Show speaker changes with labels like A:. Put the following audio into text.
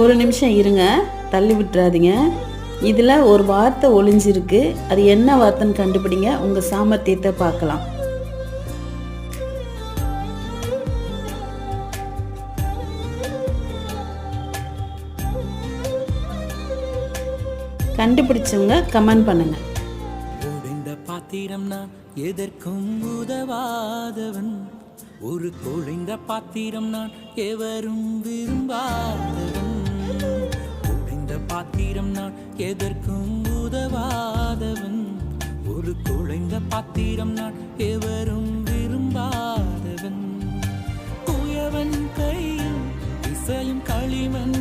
A: ஒரு நிமிஷம் இருங்க, தள்ளி விட்டுறாதீங்க. இதில் ஒரு வார்த்தை ஒளிஞ்சிருக்கு. அது என்ன வார்த்தைன்னு கண்டுபிடிங்க. உங்கள் சாமர்த்தியத்தை பார்க்கலாம். கண்டுபிடிச்சவங்க கமெண்ட் பண்ணுங்க.
B: உடைந்த பாத்திரம் நான் எதற்கும் உதவாதவன், ஒரு குழைந்த பாத்திரம் நான் எவரும் விரும்பாதவன். உடைந்த பாத்திரம் நான் எதற்கும் உதவாதவன், ஒரு குழைந்த பாத்திரம் நான் எவரும் விரும்பாதவன். குயவன் கையில் இசையும் களிமண்